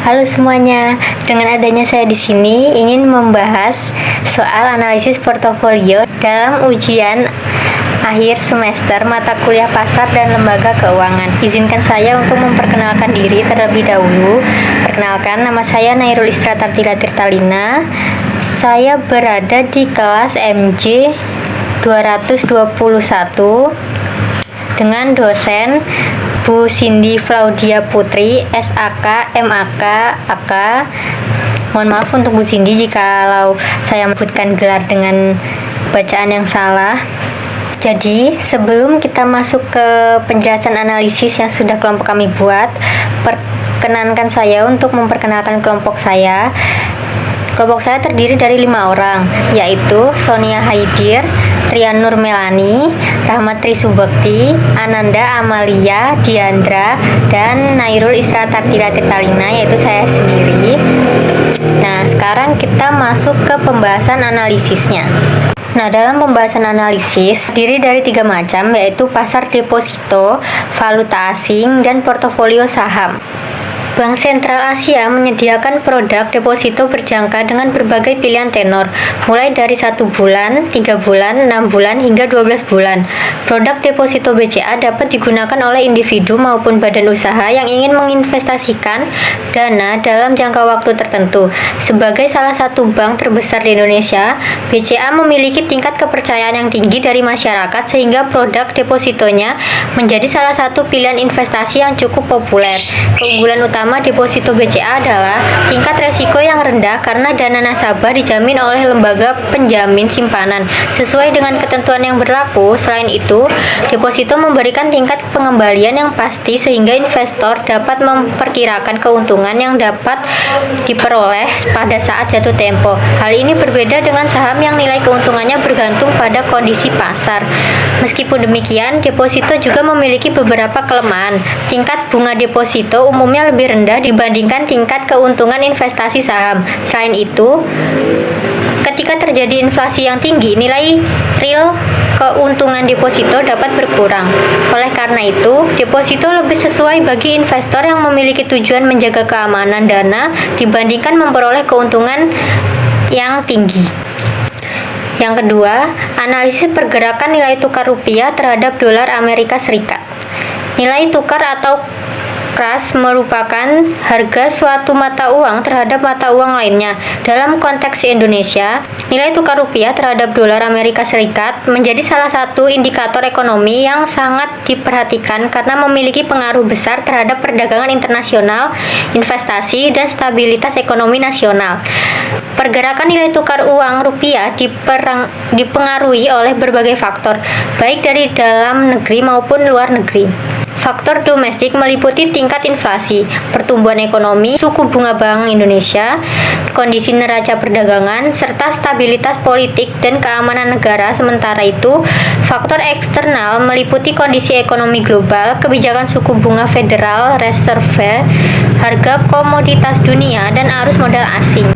Halo semuanya, dengan adanya saya di sini ingin membahas soal analisis portofolio dalam ujian akhir semester mata kuliah pasar dan lembaga keuangan. Izinkan saya untuk memperkenalkan diri terlebih dahulu. Perkenalkan, nama saya Nairul Istra Tartila Tirtalina. Saya berada di kelas MJ 221 dengan dosen Bu Cindy Claudia Putri, SAK, MAK, AK. Mohon maaf untuk Bu Cindy jikalau saya menyebutkan gelar dengan bacaan yang salah. Jadi, sebelum kita masuk ke penjelasan analisis yang sudah kelompok kami buat, perkenankan saya untuk memperkenalkan kelompok saya. Kelompok saya terdiri dari 5 orang, yaitu Sonia Haidir, Trian Nur Melani, Rahmat Trisubekti, Ananda Amalia Diandra, dan Nairul Istra Tartila Tirtalina, yaitu saya sendiri. Nah, sekarang kita masuk ke pembahasan analisisnya. Nah, dalam pembahasan analisis terdiri dari 3 macam, yaitu pasar deposito, valuta asing, dan portofolio saham. Bank Sentral Asia menyediakan produk deposito berjangka dengan berbagai pilihan tenor, mulai dari 1 bulan, 3 bulan, 6 bulan, hingga 12 bulan. Produk deposito BCA dapat digunakan oleh individu maupun badan usaha yang ingin menginvestasikan dana dalam jangka waktu tertentu. Sebagai salah satu bank terbesar di Indonesia, BCA memiliki tingkat kepercayaan yang tinggi dari masyarakat sehingga produk depositonya menjadi salah satu pilihan investasi yang cukup populer. Keunggulan utama deposito BCA adalah tingkat resiko yang rendah karena dana nasabah dijamin oleh lembaga penjamin simpanan sesuai dengan ketentuan yang berlaku. Selain itu, deposito memberikan tingkat pengembalian yang pasti sehingga investor dapat memperkirakan keuntungan yang dapat diperoleh pada saat jatuh tempo. Hal ini berbeda dengan saham yang nilai keuntungannya bergantung pada kondisi pasar. Meskipun demikian, deposito juga memiliki beberapa kelemahan. Tingkat bunga deposito umumnya lebih rendah dibandingkan tingkat keuntungan investasi saham. Selain itu, ketika terjadi inflasi yang tinggi, nilai real keuntungan deposito dapat berkurang. Oleh karena itu, deposito lebih sesuai bagi investor yang memiliki tujuan menjaga keamanan dana dibandingkan memperoleh keuntungan yang tinggi. Yang kedua, analisis pergerakan nilai tukar rupiah terhadap dolar Amerika Serikat. Nilai tukar atau KRAS merupakan harga suatu mata uang terhadap mata uang lainnya. Dalam konteks Indonesia, nilai tukar rupiah terhadap dolar Amerika Serikat menjadi salah satu indikator ekonomi yang sangat diperhatikan karena memiliki pengaruh besar terhadap perdagangan internasional, investasi, dan stabilitas ekonomi nasional. Pergerakan nilai tukar uang rupiah dipengaruhi oleh berbagai faktor, baik dari dalam negeri maupun luar negeri. Faktor domestik meliputi tingkat inflasi, pertumbuhan ekonomi, suku bunga Bank Indonesia, kondisi neraca perdagangan, serta stabilitas politik dan keamanan negara. Sementara itu, faktor eksternal meliputi kondisi ekonomi global, kebijakan suku bunga Federal Reserve, harga komoditas dunia, dan arus modal asing.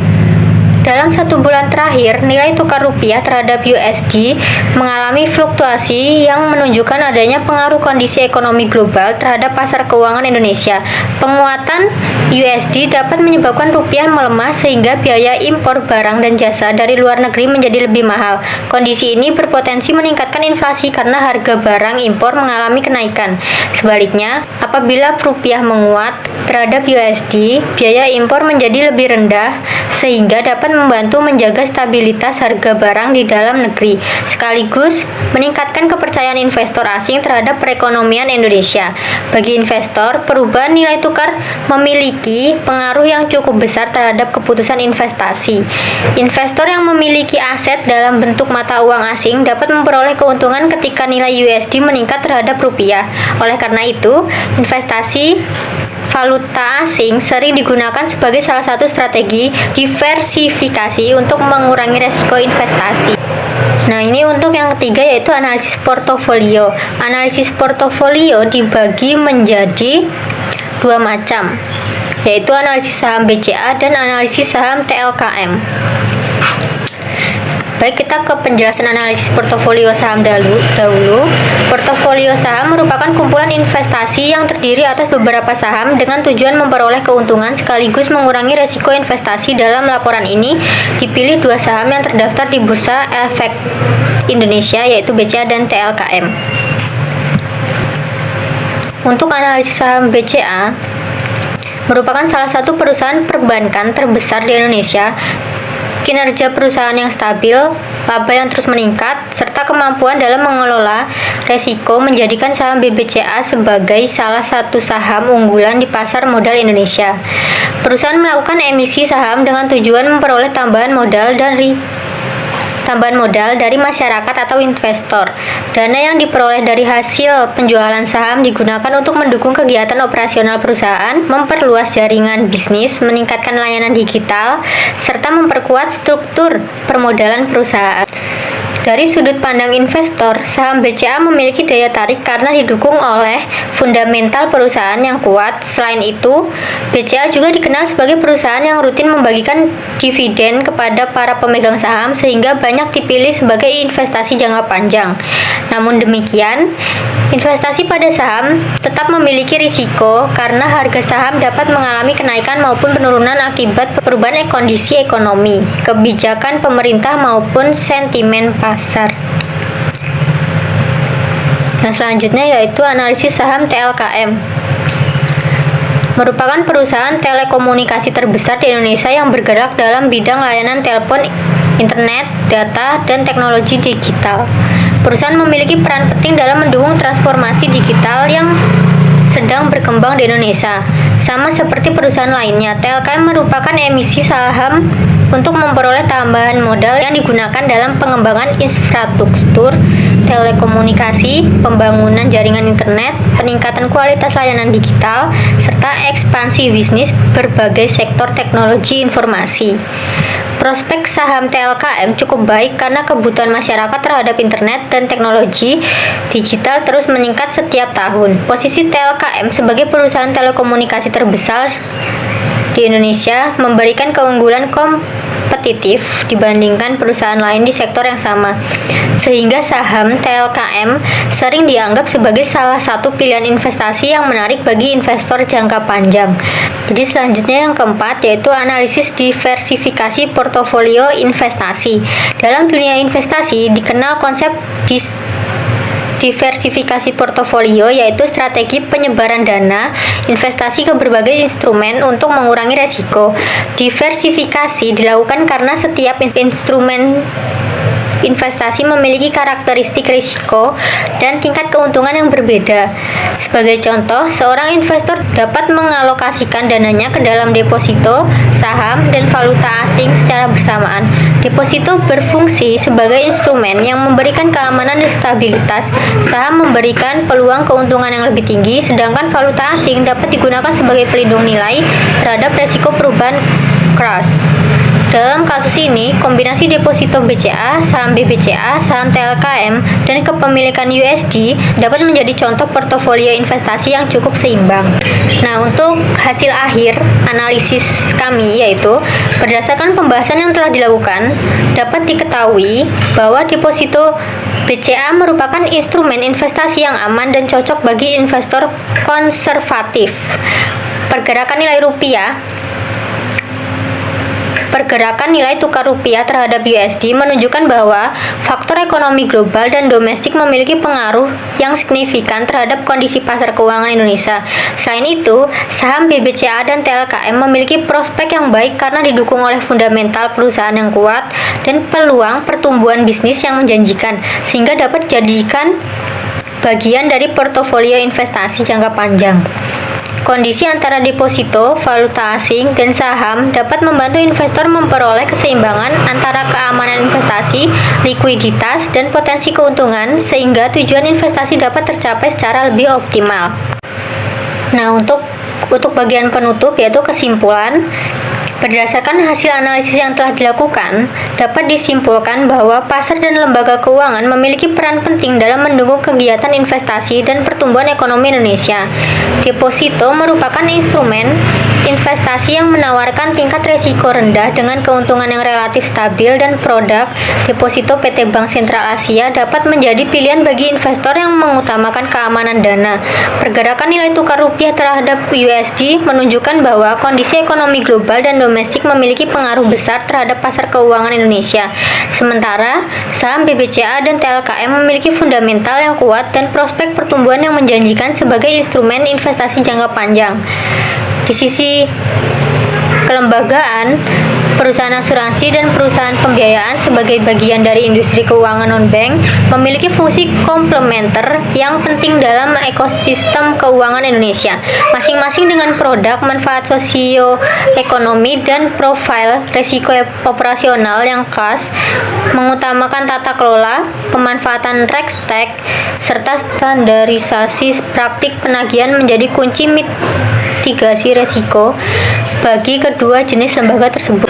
Dalam 1 bulan terakhir, nilai tukar rupiah terhadap USD mengalami fluktuasi yang menunjukkan adanya pengaruh kondisi ekonomi global terhadap pasar keuangan Indonesia. Penguatan USD dapat menyebabkan rupiah melemah sehingga biaya impor barang dan jasa dari luar negeri menjadi lebih mahal. Kondisi ini berpotensi meningkatkan inflasi karena harga barang impor mengalami kenaikan. Sebaliknya, apabila rupiah menguat terhadap USD, biaya impor menjadi lebih rendah sehingga dapat membantu menjaga stabilitas harga barang di dalam negeri, sekaligus meningkatkan kepercayaan investor asing terhadap perekonomian Indonesia. Bagi investor, perubahan nilai tukar memiliki pengaruh yang cukup besar terhadap keputusan investasi. Investor yang memiliki aset dalam bentuk mata uang asing dapat memperoleh keuntungan ketika nilai USD meningkat terhadap rupiah. Oleh karena itu, investasi valuta asing sering digunakan sebagai salah satu strategi diversifikasi untuk mengurangi resiko investasi. Nah, ini untuk yang ketiga, yaitu analisis portofolio. Analisis portofolio dibagi menjadi 2 macam, yaitu analisis saham BCA dan analisis saham TLKM. Baik, kita ke penjelasan analisis portofolio saham dahulu. Portofolio saham merupakan kumpulan investasi yang terdiri atas beberapa saham dengan tujuan memperoleh keuntungan sekaligus mengurangi resiko investasi. Dalam laporan ini dipilih 2 saham yang terdaftar di Bursa Efek Indonesia, yaitu BCA dan TLKM. Untuk analisis saham BCA, merupakan salah satu perusahaan perbankan terbesar di Indonesia. Kinerja perusahaan yang stabil, laba yang terus meningkat, serta kemampuan dalam mengelola resiko menjadikan saham BBCA sebagai salah satu saham unggulan di pasar modal Indonesia. Perusahaan melakukan emisi saham dengan tujuan memperoleh tambahan modal dari masyarakat atau investor. Dana yang diperoleh dari hasil penjualan saham digunakan untuk mendukung kegiatan operasional perusahaan, memperluas jaringan bisnis, meningkatkan layanan digital, serta memperkuat struktur permodalan perusahaan. Dari sudut pandang investor, saham BCA memiliki daya tarik karena didukung oleh fundamental perusahaan yang kuat. Selain itu, BCA juga dikenal sebagai perusahaan yang rutin membagikan dividen kepada para pemegang saham sehingga banyak dipilih sebagai investasi jangka panjang. Namun demikian, investasi pada saham tetap memiliki risiko karena harga saham dapat mengalami kenaikan maupun penurunan akibat perubahan kondisi ekonomi, kebijakan pemerintah maupun sentimen pasar. Nah, selanjutnya yaitu analisis saham TLKM. Merupakan perusahaan telekomunikasi terbesar di Indonesia yang bergerak dalam bidang layanan telepon, internet, data, dan teknologi digital. Perusahaan memiliki peran penting dalam mendukung transformasi digital yang sedang berkembang di Indonesia. Sama seperti perusahaan lainnya, TLKM merupakan emisi saham untuk memperoleh tambahan modal yang digunakan dalam pengembangan infrastruktur telekomunikasi, pembangunan jaringan internet, peningkatan kualitas layanan digital, serta ekspansi bisnis berbagai sektor teknologi informasi. Prospek saham TLKM cukup baik karena kebutuhan masyarakat terhadap internet dan teknologi digital terus meningkat setiap tahun. Posisi TLKM sebagai perusahaan telekomunikasi terbesar di Indonesia memberikan keunggulan kompetitif dibandingkan perusahaan lain di sektor yang sama, sehingga saham TLKM sering dianggap sebagai salah satu pilihan investasi yang menarik bagi investor jangka panjang. Jadi selanjutnya yang keempat yaitu analisis diversifikasi portofolio investasi. Dalam dunia investasi dikenal konsep diversifikasi portofolio, yaitu strategi penyebaran dana investasi ke berbagai instrumen untuk mengurangi resiko. Diversifikasi dilakukan karena setiap instrumen investasi memiliki karakteristik risiko dan tingkat keuntungan yang berbeda. Sebagai contoh, seorang investor dapat mengalokasikan dananya ke dalam deposito, saham, dan valuta asing secara bersamaan. Deposito berfungsi sebagai instrumen yang memberikan keamanan dan stabilitas. Saham memberikan peluang keuntungan yang lebih tinggi, sedangkan valuta asing dapat digunakan sebagai pelindung nilai terhadap risiko perubahan crash. Dalam kasus ini, kombinasi deposito BCA, saham BBCA, saham TLKM, dan kepemilikan USD dapat menjadi contoh portofolio investasi yang cukup seimbang. Nah, untuk hasil akhir analisis kami yaitu berdasarkan pembahasan yang telah dilakukan, dapat diketahui bahwa deposito BCA merupakan instrumen investasi yang aman dan cocok bagi investor konservatif. Pergerakan nilai tukar rupiah terhadap USD menunjukkan bahwa faktor ekonomi global dan domestik memiliki pengaruh yang signifikan terhadap kondisi pasar keuangan Indonesia. Selain itu, saham BBCA dan TLKM memiliki prospek yang baik karena didukung oleh fundamental perusahaan yang kuat dan peluang pertumbuhan bisnis yang menjanjikan, sehingga dapat dijadikan bagian dari portofolio investasi jangka panjang. Kondisi antara deposito, valuta asing, dan saham dapat membantu investor memperoleh keseimbangan antara keamanan investasi, likuiditas, dan potensi keuntungan sehingga tujuan investasi dapat tercapai secara lebih optimal. Nah, untuk bagian penutup yaitu kesimpulan, Berdasarkan hasil analisis yang telah dilakukan, dapat disimpulkan bahwa pasar dan lembaga keuangan memiliki peran penting dalam mendukung kegiatan investasi dan pertumbuhan ekonomi Indonesia. Deposito merupakan instrumen investasi yang menawarkan tingkat risiko rendah dengan keuntungan yang relatif stabil, dan produk deposito PT Bank Sentral Asia dapat menjadi pilihan bagi investor yang mengutamakan keamanan dana. Pergerakan nilai tukar rupiah terhadap USD menunjukkan bahwa kondisi ekonomi global dan domestik memiliki pengaruh besar terhadap pasar keuangan Indonesia. Sementara, saham BBCA dan TLKM memiliki fundamental yang kuat dan prospek pertumbuhan yang menjanjikan sebagai instrumen investasi jangka panjang. Di sisi kelembagaan, perusahaan asuransi dan perusahaan pembiayaan sebagai bagian dari industri keuangan non-bank memiliki fungsi komplementer yang penting dalam ekosistem keuangan Indonesia, masing-masing dengan produk, manfaat sosioekonomi, dan profil risiko operasional yang khas, mengutamakan tata kelola, pemanfaatan RegTech, serta standarisasi praktik penagihan menjadi kunci mitigasi risiko bagi kedua jenis lembaga tersebut.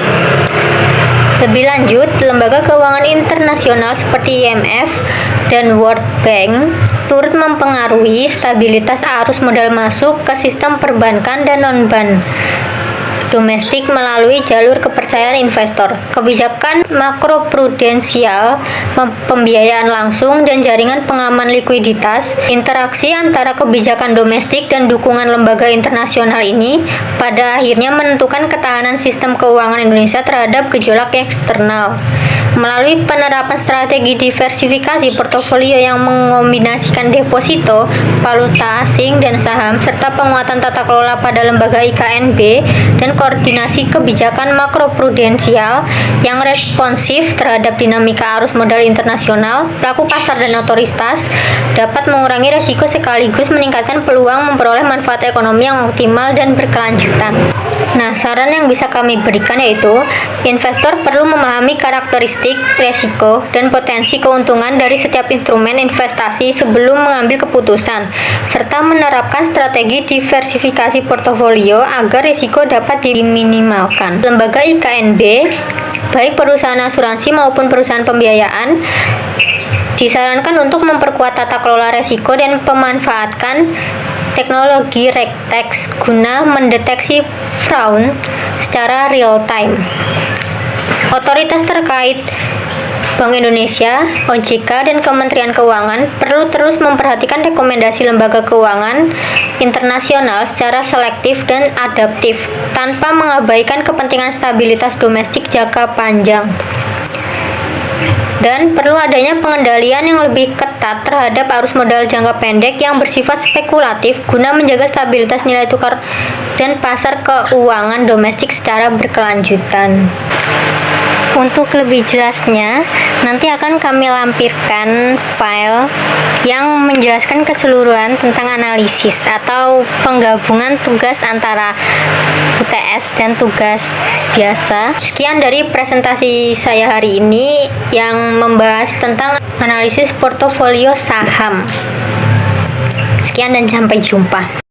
Lebih lanjut, lembaga keuangan internasional seperti IMF dan World Bank turut mempengaruhi stabilitas arus modal masuk ke sistem perbankan dan non-bank domestik melalui jalur kepercayaan investor, kebijakan makroprudensial, pembiayaan langsung, dan jaringan pengaman likuiditas. Interaksi antara kebijakan domestik dan dukungan lembaga internasional ini pada akhirnya menentukan ketahanan sistem keuangan Indonesia terhadap gejolak eksternal. Melalui penerapan strategi diversifikasi portofolio yang mengombinasikan deposito, valuta asing, dan saham, serta penguatan tata kelola pada lembaga IKNB dan koordinasi kebijakan makroprudensial yang responsif terhadap dinamika arus modal internasional, pelaku pasar dan otoritas dapat mengurangi risiko sekaligus meningkatkan peluang memperoleh manfaat ekonomi yang optimal dan berkelanjutan. Nah, saran yang bisa kami berikan yaitu investor perlu memahami karakteristik, risiko, dan potensi keuntungan dari setiap instrumen investasi sebelum mengambil keputusan, serta menerapkan strategi diversifikasi portofolio agar risiko dapat diminimalkan. Lembaga IKNB, baik perusahaan asuransi maupun perusahaan pembiayaan, disarankan untuk memperkuat tata kelola risiko dan memanfaatkan teknologi RegTech guna mendeteksi fraud secara real time. Otoritas terkait Bank Indonesia, OJK, dan Kementerian Keuangan perlu terus memperhatikan rekomendasi lembaga keuangan internasional secara selektif dan adaptif tanpa mengabaikan kepentingan stabilitas domestik jangka panjang. Dan perlu adanya pengendalian yang lebih ketat terhadap arus modal jangka pendek yang bersifat spekulatif guna menjaga stabilitas nilai tukar dan pasar keuangan domestik secara berkelanjutan. Untuk lebih jelasnya, nanti akan kami lampirkan file yang menjelaskan keseluruhan tentang analisis atau penggabungan tugas antara UTS dan tugas biasa. Sekian dari presentasi saya hari ini yang membahas tentang analisis portofolio saham. Sekian dan sampai jumpa.